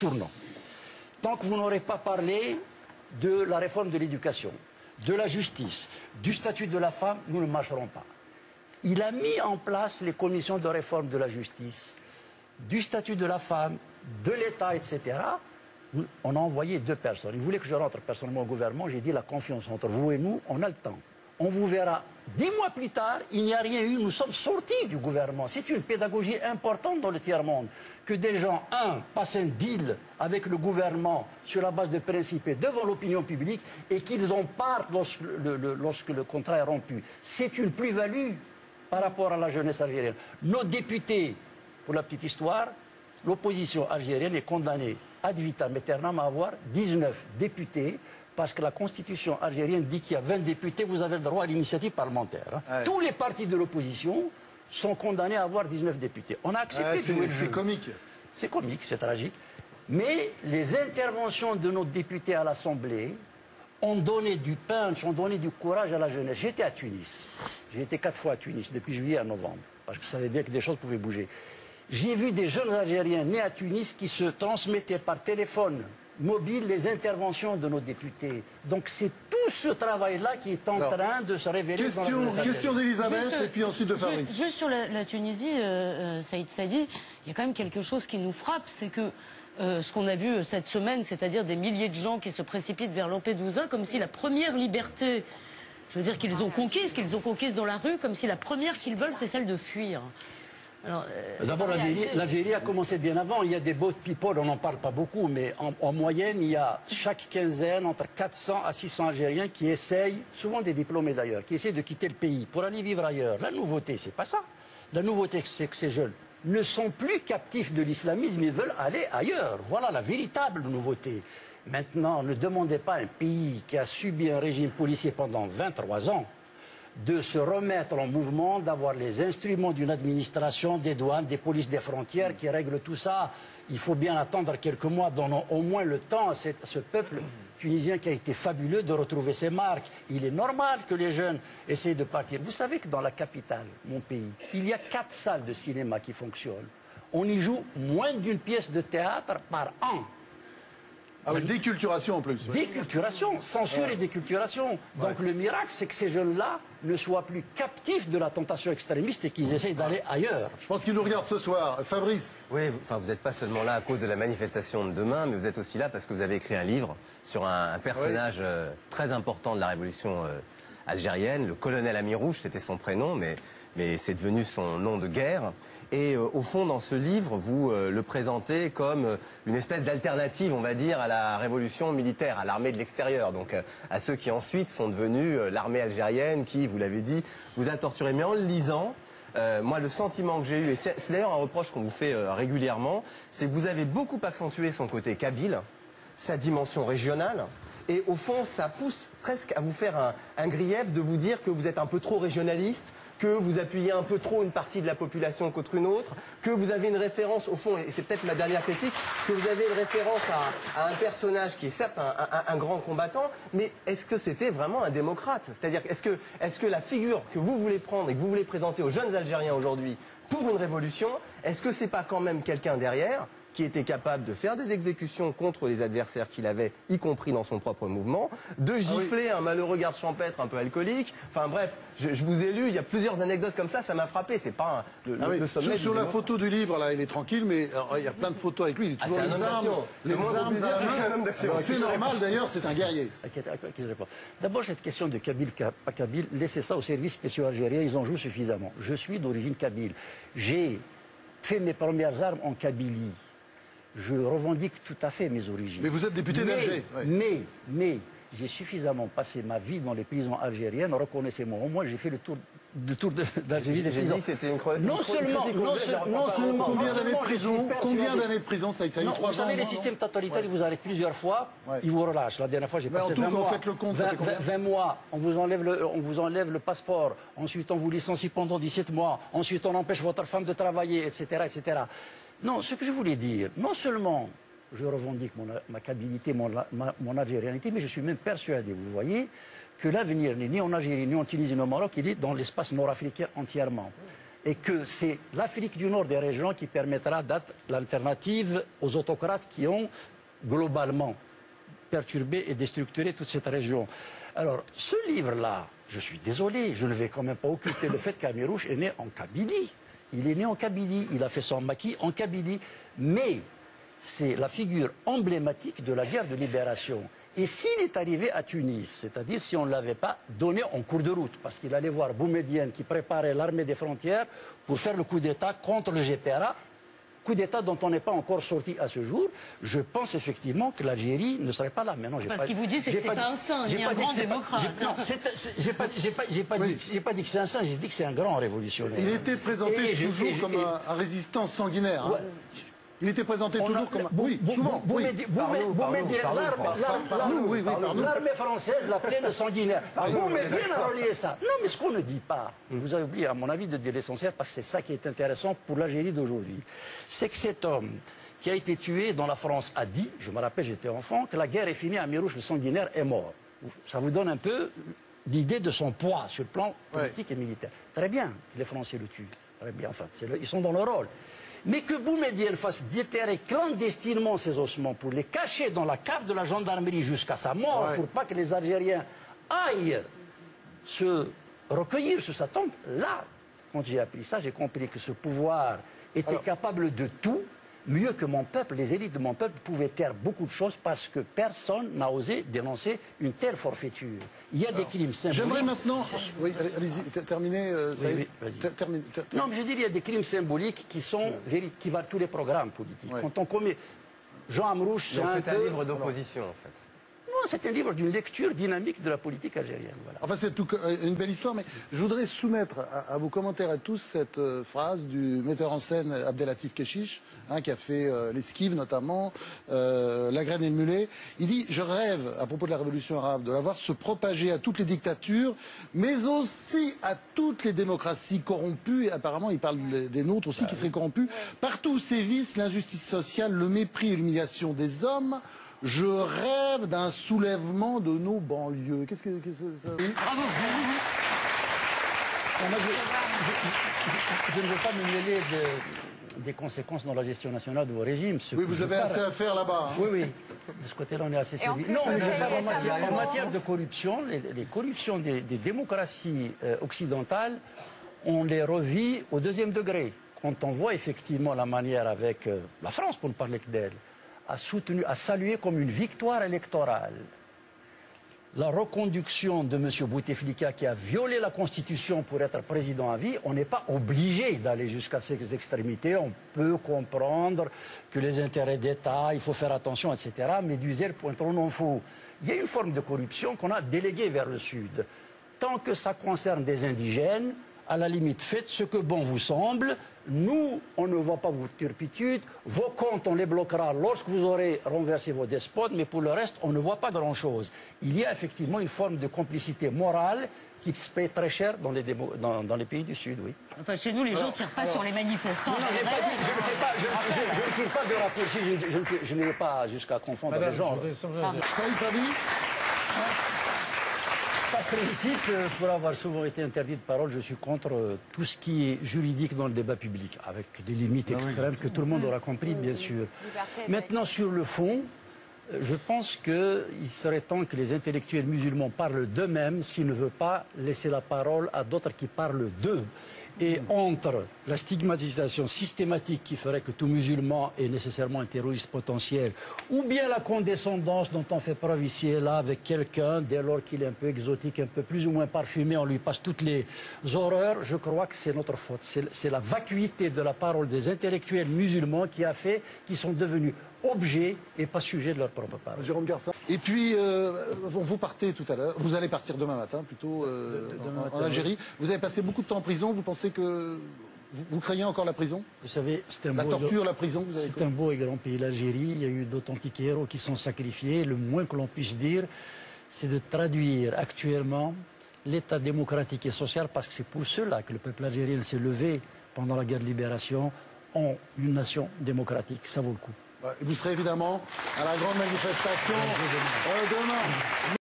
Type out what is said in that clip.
tournant. Tant que vous n'aurez pas parlé de la réforme de l'éducation, de la justice, du statut de la femme, nous ne marcherons pas. Il a mis en place les commissions de réforme de la justice, du statut de la femme, de l'État, etc. On a envoyé 2 personnes. Il voulait que je rentre personnellement au gouvernement. J'ai dit la confiance entre vous et nous, on a le temps. On vous verra 10 mois plus tard, il n'y a rien eu, nous sommes sortis du gouvernement. C'est une pédagogie importante dans le tiers-monde. Que des gens, passent un deal avec le gouvernement sur la base de principes devant l'opinion publique et qu'ils en partent lorsque le contrat est rompu. C'est une plus-value par rapport à la jeunesse algérienne. Nos députés, pour la petite histoire, l'opposition algérienne est condamnée ad vitam aeternam à avoir 19 députés parce que la constitution algérienne dit qu'il y a 20 députés, vous avez le droit à l'initiative parlementaire. Hein. Ouais. Tous les partis de l'opposition sont condamnés à avoir 19 députés. On a accepté de jouer le jeu. C'est comique. C'est comique, c'est tragique. Mais les interventions de nos députés à l'Assemblée ont donné du punch, ont donné du courage à la jeunesse. J'étais à Tunis. J'ai été 4 fois à Tunis, depuis juillet à novembre, parce que je savais bien que des choses pouvaient bouger. J'ai vu des jeunes Algériens nés à Tunis qui se transmettaient par téléphone mobile les interventions de nos députés. Donc c'est tout ce travail-là qui est en train de se révéler dans la jeunesse algérienne. Question d'Elisabeth et puis ensuite de Fabrice. Juste sur la Tunisie, Saïd Saadi, il y a quand même quelque chose qui nous frappe, c'est que ce qu'on a vu cette semaine, c'est-à-dire des milliers de gens qui se précipitent vers Lampedusa, comme si la première liberté, je veux dire qu'ils ont conquise dans la rue, comme si la première qu'ils veulent, c'est celle de fuir. D'abord, l'Algérie a commencé bien avant. Il y a des boat people, on n'en parle pas beaucoup, mais en moyenne, il y a chaque quinzaine entre 400 à 600 Algériens qui essayent, souvent des diplômés d'ailleurs, qui essayent de quitter le pays pour aller vivre ailleurs. La nouveauté, c'est pas ça. La nouveauté, c'est que ces jeunes ne sont plus captifs de l'islamisme, ils veulent aller ailleurs. Voilà la véritable nouveauté. Maintenant, ne demandez pas à un pays qui a subi un régime policier pendant 23 ans de se remettre en mouvement, d'avoir les instruments d'une administration, des douanes, des polices des frontières qui règlent tout ça. Il faut bien attendre quelques mois, donnant au moins le temps à ce peuple tunisien qui a été fabuleux de retrouver ses marques. Il est normal que les jeunes essayent de partir. Vous savez que dans la capitale, mon pays, il y a 4 salles de cinéma qui fonctionnent. On y joue moins d'une pièce de théâtre par an. Ah oui, déculturation en plus. Ouais. Déculturation, censure et déculturation. Donc le miracle, c'est que ces jeunes-là ne soient plus captifs de la tentation extrémiste et qu'ils essayent d'aller ailleurs. Je pense qu'ils nous regardent ce soir. Fabrice. Oui, enfin, vous n'êtes pas seulement là à cause de la manifestation de demain, mais vous êtes aussi là parce que vous avez écrit un livre sur un personnage très important de la révolution algérienne. Le colonel Ami Rouge, c'était son prénom, mais c'est devenu son nom de guerre. Et au fond, dans ce livre, vous le présentez comme une espèce d'alternative, on va dire, à la révolution militaire, à l'armée de l'extérieur. Donc à ceux qui ensuite sont devenus l'armée algérienne qui, vous l'avez dit, vous a torturé. Mais en le lisant, moi, le sentiment que j'ai eu, et c'est d'ailleurs un reproche qu'on vous fait régulièrement, c'est que vous avez beaucoup accentué son côté kabyle, sa dimension régionale. Et au fond, ça pousse presque à vous faire un grief de vous dire que vous êtes un peu trop régionaliste, que vous appuyez un peu trop une partie de la population contre une autre, que vous avez une référence, au fond, et c'est peut-être ma dernière critique, que vous avez une référence à un personnage qui est certes un grand combattant, mais est-ce que c'était vraiment un démocrate? C'est-à-dire, est-ce que la figure que vous voulez prendre et que vous voulez présenter aux jeunes Algériens aujourd'hui pour une révolution, est-ce que c'est pas quand même quelqu'un derrière qui était capable de faire des exécutions contre les adversaires qu'il avait, y compris dans son propre mouvement, de gifler un malheureux garde champêtre un peu alcoolique. Enfin bref, je vous ai lu, il y a plusieurs anecdotes comme ça m'a frappé. C'est pas le sommet. Sur la photo du livre, là, il est tranquille, mais il y a plein de photos avec lui. Il est toujours les armes à la main. C'est normal d'ailleurs, c'est un guerrier. D'abord, cette question de Kabyle, pas Kabyle, laissez ça aux services spéciaux algériens, ils en jouent suffisamment. Je suis d'origine kabyle. J'ai fait mes premières armes en Kabylie. Je revendique tout à fait mes origines. Mais vous êtes député d'Alger. Mais j'ai suffisamment passé ma vie dans les prisons algériennes, reconnaissez-moi. Au moins, j'ai fait le tour d'Algérie des prisons. J'ai dit que c'était une chronique. Non seulement, combien d'années de prison ça a eu? Vous savez, les systèmes totalitaires, ils vous arrêtent plusieurs fois, ils vous relâchent. La dernière fois, j'ai passé 20 mois. 20 mois, on vous enlève le passeport. Ensuite, on vous licencie pendant 17 mois. Ensuite, on empêche votre femme de travailler, etc., etc. Non, ce que je voulais dire, non seulement je revendique ma kabilité, mon algérianité, mais je suis même persuadé, vous voyez, que l'avenir n'est ni en Algérie, ni en Tunisie, ni au Maroc, il est dans l'espace nord-africain entièrement. et que c'est l'Afrique du Nord des régions qui permettra d'être l'alternative aux autocrates qui ont globalement perturbé et déstructuré toute cette région. Alors, ce livre-là, je suis désolé, je ne vais quand même pas occulter le fait qu'Amirouche est né en Kabylie. Il est né en Kabylie, il a fait son maquis en Kabylie, mais c'est la figure emblématique de la guerre de libération. Et s'il est arrivé à Tunis, c'est-à-dire si on ne l'avait pas donné en cours de route, parce qu'il allait voir Boumedienne qui préparait l'armée des frontières pour faire le coup d'État contre le GPRA, coup d'État dont on n'est pas encore sorti à ce jour, je pense effectivement que l'Algérie ne serait pas là. Maintenant, parce qu'il vous dit c'est que c'est pas un saint, ni un grand démocrate. Non, j'ai pas dit que c'est un saint, j'ai dit que c'est un grand révolutionnaire. Il était présenté toujours comme un résistant sanguinaire. Ouais. Il était présenté toujours comme un... Oui, souvent. L'armée française l'appelait le sanguinaire. Boumedienne a relié ça. Non, mais ce qu'on ne dit pas, vous avez oublié, à mon avis, de dire l'essentiel, parce que c'est ça qui est intéressant pour l'Algérie d'aujourd'hui, c'est que cet homme qui a été tué dans la France a dit, je me rappelle, j'étais enfant, que la guerre est finie, Amirouche, le sanguinaire, est mort. Ça vous donne un peu l'idée de son poids sur le plan politique et militaire. Très bien que les Français le tuent. Très bien, enfin, ils sont dans leur rôle. Mais que Boumedienne fasse déterrer clandestinement ses ossements pour les cacher dans la cave de la gendarmerie jusqu'à sa mort, pour pas que les Algériens aillent se recueillir sur sa tombe, là, quand j'ai appris ça, j'ai compris que ce pouvoir était capable de tout, mieux que mon peuple, les élites de mon peuple pouvaient taire beaucoup de choses parce que personne n'a osé dénoncer une telle forfaiture. Il y a des crimes symboliques. J'aimerais maintenant... Oui, allez-y, terminez. Non, mais je dis, il y a des crimes symboliques qui valent tous les programmes politiques. Quand on commet... Jean Amrouche, c'est un livre d'opposition, en fait. Non, c'est un livre d'une lecture dynamique de la politique algérienne. Voilà. Enfin, c'est une belle histoire, mais je voudrais soumettre à vos commentaires à tous cette phrase du metteur en scène Abdelatif Kechiche, qui a fait L'Esquive notamment, La Graine et le Mulet. Il dit « Je rêve, à propos de la révolution arabe, de la voir se propager à toutes les dictatures, mais aussi à toutes les démocraties corrompues. » Et apparemment, il parle des nôtres aussi qui seraient corrompues. « Partout où sévissent l'injustice sociale, le mépris et l'humiliation des hommes. Je rêve d'un soulèvement de nos banlieues. » Qu'est-ce que ça... Bravo. Je ne veux pas me mêler des conséquences dans la gestion nationale de vos régimes. Oui, vous avez assez à faire là-bas. Hein. Oui, oui. De ce côté-là, on est assez sérieux. Non, mais je parle en matière de corruption. Les corruptions des démocraties occidentales, on les revit au deuxième degré. Quand on voit effectivement la manière avec la France, pour ne parler que d'elle, a salué comme une victoire électorale la reconduction de M. Bouteflika qui a violé la Constitution pour être président à vie. On n'est pas obligé d'aller jusqu'à ces extrémités. On peut comprendre que les intérêts d'État, il faut faire attention, etc. Mais du zèle pointeront non fou. Il y a une forme de corruption qu'on a déléguée vers le Sud. Tant que ça concerne des indigènes, à la limite, faites ce que bon vous semble. Nous, on ne voit pas vos turpitudes. Vos comptes, on les bloquera lorsque vous aurez renversé vos despotes. Mais pour le reste, on ne voit pas grand-chose. Il y a effectivement une forme de complicité morale qui se paye très cher dans les pays du Sud, oui. Enfin, chez nous, les gens ne tirent pas sur les manifestants. Non, j'ai pas dit, je ne fais pas, je ne tire pas de raccourci, je n'irai pas jusqu'à confondre les gens. Saïd Savi. Par principe, pour avoir souvent été interdit de parole, je suis contre tout ce qui est juridique dans le débat public, avec des limites extrêmes que tout le monde aura compris, bien sûr. Maintenant, sur le fond, je pense qu'il serait temps que les intellectuels musulmans parlent d'eux-mêmes s'ils ne veulent pas laisser la parole à d'autres qui parlent d'eux. Et entre la stigmatisation systématique qui ferait que tout musulman est nécessairement un terroriste potentiel, ou bien la condescendance dont on fait preuve ici et là avec quelqu'un, dès lors qu'il est un peu exotique, un peu plus ou moins parfumé, on lui passe toutes les horreurs, je crois que c'est notre faute. C'est la vacuité de la parole des intellectuels musulmans qui a fait qu'ils sont devenus objets et pas sujets de leur propre parole. Jérôme Garcin. Et puis, vous partez tout à l'heure, vous allez partir demain matin plutôt en Algérie. Vous avez passé beaucoup de temps en prison, vous pensez que vous craignez encore la prison? Vous savez, c'est un la torture, la prison, vous avez c'est un beau et grand pays, l'Algérie. Il y a eu d'authentiques héros qui sont sacrifiés. Le moins que l'on puisse dire, c'est de traduire actuellement l'état démocratique et social, parce que c'est pour cela que le peuple algérien s'est levé pendant la guerre de libération en une nation démocratique. Ça vaut le coup. Vous serez évidemment à la grande manifestation demain.